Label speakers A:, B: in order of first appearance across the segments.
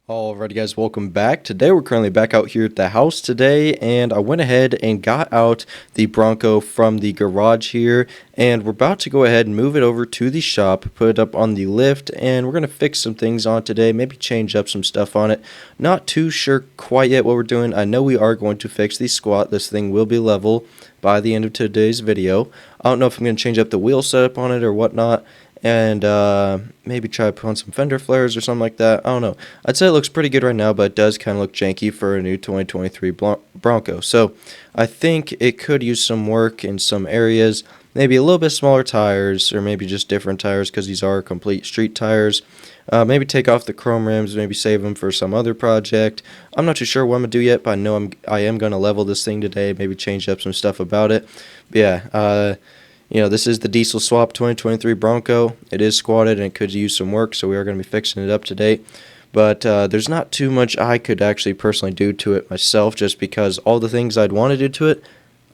A: Alrighty guys, welcome back. Today we're currently back out here at the house today, and I went ahead and got out the Bronco from the garage here, and we're about to go ahead and move it over to the shop, put it up on the lift, and we're going to fix some things on today, maybe change up some stuff on it. Not too sure quite yet what we're doing. I know we are going to fix the squat. This thing will be level by the end of today's video. I don't know if I'm going to change up the wheel setup on it or whatnot, and maybe try to put on some fender flares or something like that. I don't know. I'd say it looks pretty good right now, but it does kind of look janky for a new 2023 Bronco. So I think it could use some work in some areas. Maybe a little bit smaller tires, or maybe just different tires, because these are complete street tires. Maybe take off the chrome rims, maybe save them for some other project. I'm not too sure what I'm going to do yet, but I know I am going to level this thing today, maybe change up some stuff about it. But yeah, this is the diesel swap 2023 Bronco. It is squatted and it could use some work, so we are going to be fixing it up today. But there's not too much I could actually personally do to it myself, just because all the things I'd want to do to it,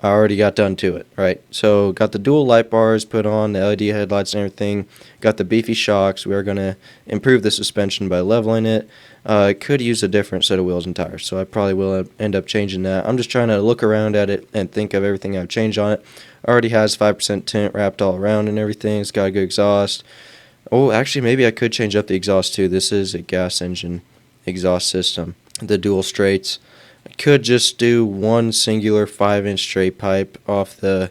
A: I already got done to it, right? So got the dual light bars put on, the LED headlights and everything, got the beefy shocks. We are going to improve the suspension by leveling it. It could use a different set of wheels and tires, so I probably will end up changing that. I'm just trying to look around at it and think of everything I've changed on it. Already has 5% tint wrapped all around and everything. It's got a good exhaust. Oh, actually, maybe I could change up the exhaust too. This is a gas engine exhaust system, the dual straights. I could just do one singular 5-inch straight pipe off the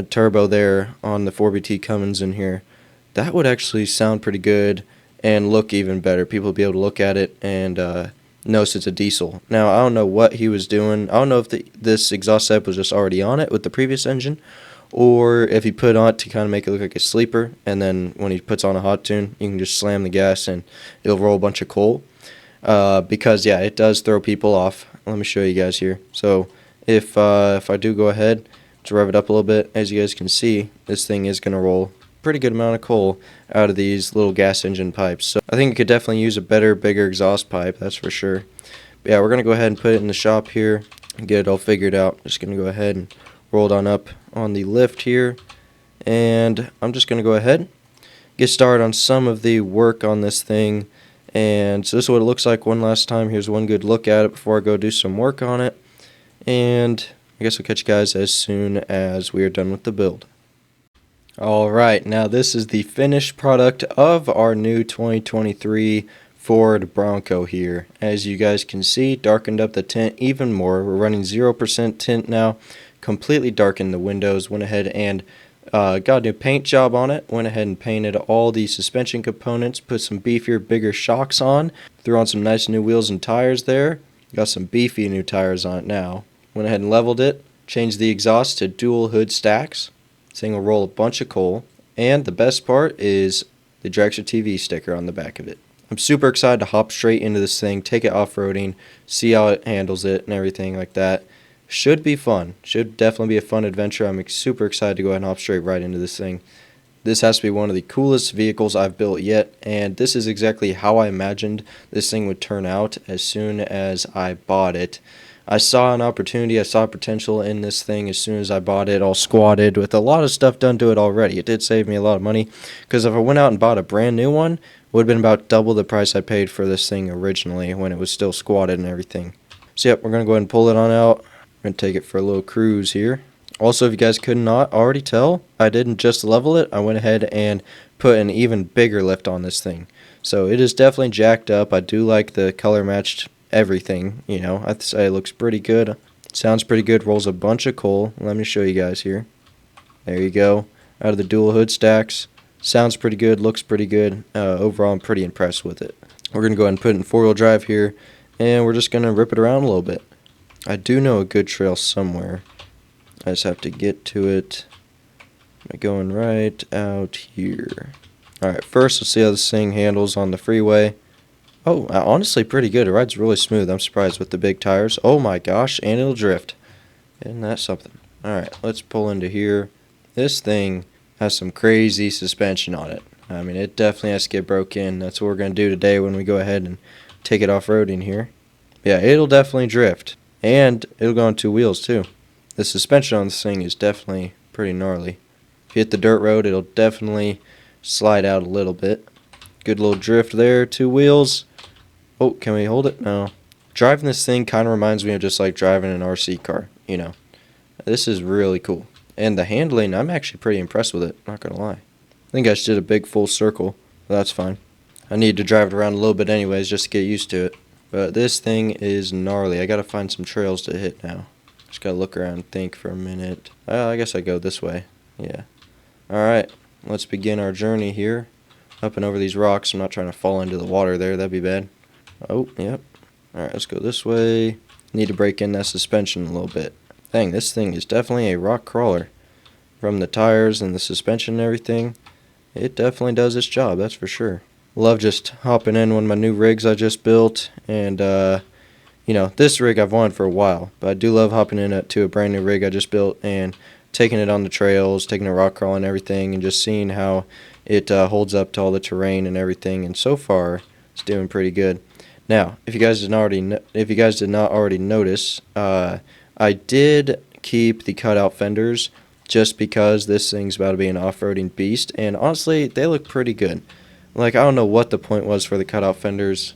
A: turbo there on the 4BT Cummins in here. That would actually sound pretty good and look even better. People would be able to look at it and notice it's a diesel. Now, I don't know what he was doing. I don't know if this exhaust setup was just already on it with the previous engine, or if he put on it to kind of make it look like a sleeper, and then when he puts on a hot tune, you can just slam the gas and it'll roll a bunch of coal. Because, yeah, it does throw people off. Let me show you guys here. So if I do go ahead to rev it up a little bit, as you guys can see, this thing is going to roll a pretty good amount of coal out of these little gas engine pipes. So I think it could definitely use a better, bigger exhaust pipe, that's for sure. But yeah, we're going to go ahead and put it in the shop here and get it all figured out. Just going to go ahead and roll it on up on the lift here. And I'm just going to go ahead, get started on some of the work on this thing. And so this is what it looks like one last time. Here's one good look at it before I go do some work on it. And I guess I'll catch you guys as soon as we are done with the build. Alright, now this is the finished product of our new 2023 Ford Bronco here. As you guys can see, darkened up the tint even more. We're running 0% tint now. Completely darkened the windows. Went ahead and got a new paint job on it. Went ahead and painted all the suspension components. Put some beefier, bigger shocks on. Threw on some nice new wheels and tires there. Got some beefy new tires on it now. Went ahead and leveled it. Changed the exhaust to dual hood stacks. This thing will roll a bunch of coal. And the best part is the DragsterTV sticker on the back of it. I'm super excited to hop straight into this thing, take it off-roading, see how it handles it and everything like that. Should be fun. Should definitely be a fun adventure. I'm super excited to go ahead and hop straight right into this thing. This has to be one of the coolest vehicles I've built yet, and this is exactly how I imagined this thing would turn out as soon as I bought it. I saw an opportunity, I saw potential in this thing as soon as I bought it, all squatted with a lot of stuff done to it already. It did save me a lot of money, because if I went out and bought a brand new one, it would have been about double the price I paid for this thing originally when it was still squatted and everything. So yep, we're going to go ahead and pull it on out. I'm going to take it for a little cruise here. Also, if you guys could not already tell, I didn't just level it. I went ahead and put an even bigger lift on this thing. So it is definitely jacked up. I do like the color matched everything. I'd say it looks pretty good. Sounds pretty good. Rolls a bunch of coal. Let me show you guys here. There you go. Out of the dual hood stacks. Sounds pretty good. Looks pretty good. Overall, I'm pretty impressed with it. We're going to go ahead and put it in 4-wheel drive here. And we're just going to rip it around a little bit. I do know a good trail somewhere. I just have to get to it. I'm going right out here. Alright, first let's see how this thing handles on the freeway. Oh, honestly pretty good. It rides really smooth. I'm surprised with the big tires. Oh my gosh, and it'll drift. Isn't that something? Alright, let's pull into here. This thing has some crazy suspension on it. I mean, it definitely has to get broke in. That's what we're going to do today when we go ahead and take it off-roading here. Yeah, it'll definitely drift. And it'll go on 2 wheels too. The suspension on this thing is definitely pretty gnarly. If you hit the dirt road, it'll definitely slide out a little bit. Good little drift there, 2 wheels. Oh, can we hold it? No. Driving this thing kind of reminds me of just like driving an RC car, you know. This is really cool. And the handling, I'm actually pretty impressed with it, not gonna lie. I think I just did a big full circle, but that's fine. I need to drive it around a little bit anyways just to get used to it. But this thing is gnarly. I gotta find some trails to hit now. Just gotta look around and think for a minute. I guess I go this way. Yeah. Alright, let's begin our journey here. Up and over these rocks. I'm not trying to fall into the water there. That'd be bad. Oh, yep. Alright, let's go this way. Need to break in that suspension a little bit. Dang, this thing is definitely a rock crawler. From the tires and the suspension and everything, it definitely does its job, that's for sure. Love just hopping in one of my new rigs I just built. And, you know, this rig I've wanted for a while. But I do love hopping in to a brand new rig I just built and taking it on the trails, taking a rock crawl and everything, and just seeing how it holds up to all the terrain and everything. And so far, it's doing pretty good. Now, if you guys did not already notice, I did keep the cutout fenders just because this thing's about to be an off-roading beast, and honestly, they look pretty good. Like, I don't know what the point was for the cutout fenders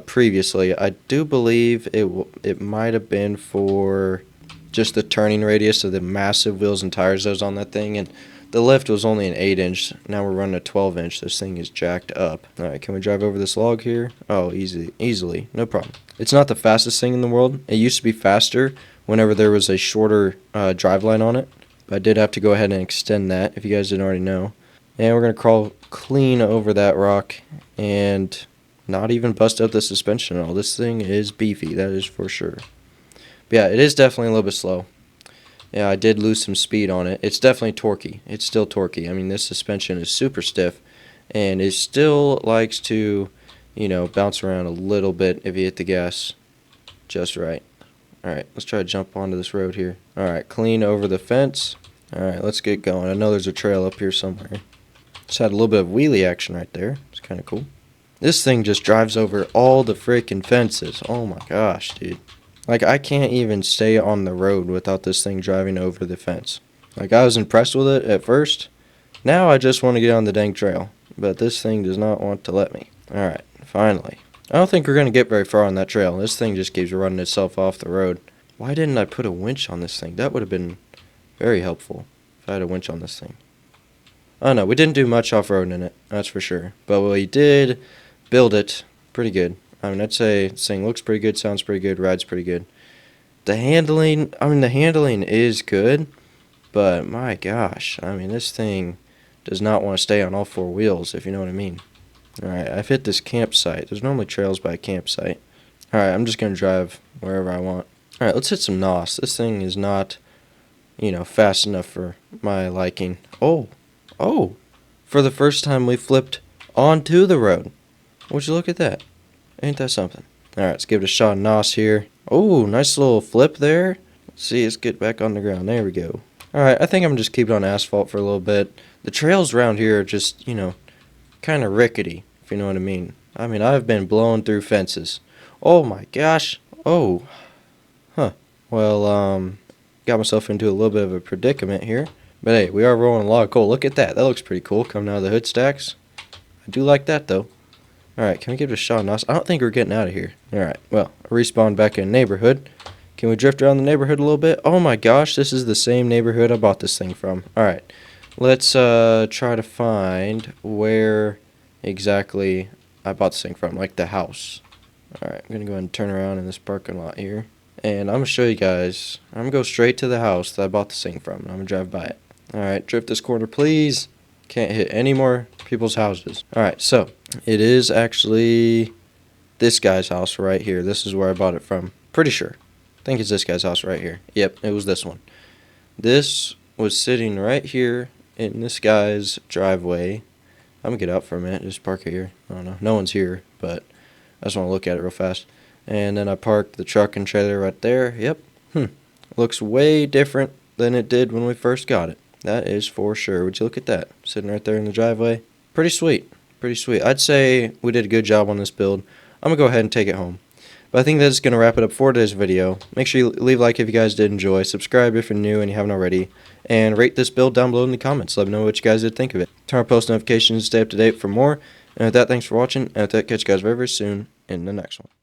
A: previously. I do believe it might have been for just the turning radius of the massive wheels and tires that was on that thing, and the lift was only an 8-inch. Now we're running a 12-inch. This thing is jacked up. Alright, can we drive over this log here? Oh, easily. No problem. It's not the fastest thing in the world. It used to be faster whenever there was a shorter drive line on it. But I did have to go ahead and extend that, if you guys didn't already know. And we're going to crawl clean over that rock and not even bust up the suspension at all. This thing is beefy, that is for sure. But yeah, it is definitely a little bit slow. Yeah, I did lose some speed on it. It's definitely torquey. It's still torquey. I mean, this suspension is super stiff, and it still likes to, you know, bounce around a little bit if you hit the gas just right. Alright, let's try to jump onto this road here. Alright, clean over the fence. Alright, let's get going. I know there's a trail up here somewhere. Just had a little bit of wheelie action right there. It's kind of cool. This thing just drives over all the freaking fences. Oh my gosh, dude. Like, I can't even stay on the road without this thing driving over the fence. Like, I was impressed with it at first. Now I just want to get on the dang trail. But this thing does not want to let me. Alright, finally. I don't think we're going to get very far on that trail. This thing just keeps running itself off the road. Why didn't I put a winch on this thing? That would have been very helpful if I had a winch on this thing. Oh no, we didn't do much off-road in it. That's for sure. But we did build it pretty good. I mean, I'd say this thing looks pretty good, sounds pretty good, rides pretty good. The handling is good, but my gosh, I mean, this thing does not want to stay on all four wheels, if you know what I mean. Alright, I've hit this campsite. There's normally trails by a campsite. Alright, I'm just going to drive wherever I want. Alright, let's hit some NOS. This thing is not, you know, fast enough for my liking. Oh, for the first time we flipped onto the road. Would you look at that? Ain't that something? Alright, let's give it a shot of NOS here. Oh, nice little flip there. Let's see, let's get back on the ground. There we go. Alright, I think I'm just keep it on asphalt for a little bit. The trails around here are just, you know, kind of rickety, if you know what I mean. I mean, I've been blowing through fences. Oh my gosh. Oh. Huh. Well, got myself into a little bit of a predicament here. But hey, we are rolling a lot of coal. Look at that. That looks pretty cool coming out of the hood stacks. I do like that, though. Alright, can we give it a shot, NOS? I don't think we're getting out of here. Alright, well, I respawned back in neighborhood. Can we drift around the neighborhood a little bit? Oh my gosh, this is the same neighborhood I bought this thing from. Alright, let's try to find where exactly I bought this thing from, like the house. Alright, I'm going to go ahead and turn around in this parking lot here. And I'm going to show you guys. I'm going to go straight to the house that I bought this thing from. And I'm going to drive by it. Alright, drift this corner, please. Can't hit any more people's houses. Alright, so it is actually this guy's house right here. This is where I bought it from. Pretty sure. I think it's this guy's house right here. Yep, it was this one. This was sitting right here in this guy's driveway. I'm going to get out for a minute. Just park it here. I don't know. No one's here, but I just want to look at it real fast. And then I parked the truck and trailer right there. Yep. Looks way different than it did when we first got it. That is for sure. Would you look at that? Sitting right there in the driveway. Pretty sweet. Pretty sweet. I'd say we did a good job on this build. I'm going to go ahead and take it home. But I think that's going to wrap it up for today's video. Make sure you leave a like if you guys did enjoy. Subscribe if you're new and you haven't already. And rate this build down below in the comments. Let me know what you guys did think of it. Turn on post notifications to stay up to date for more. And with that, thanks for watching. And with that, catch you guys very, very soon. in the next one.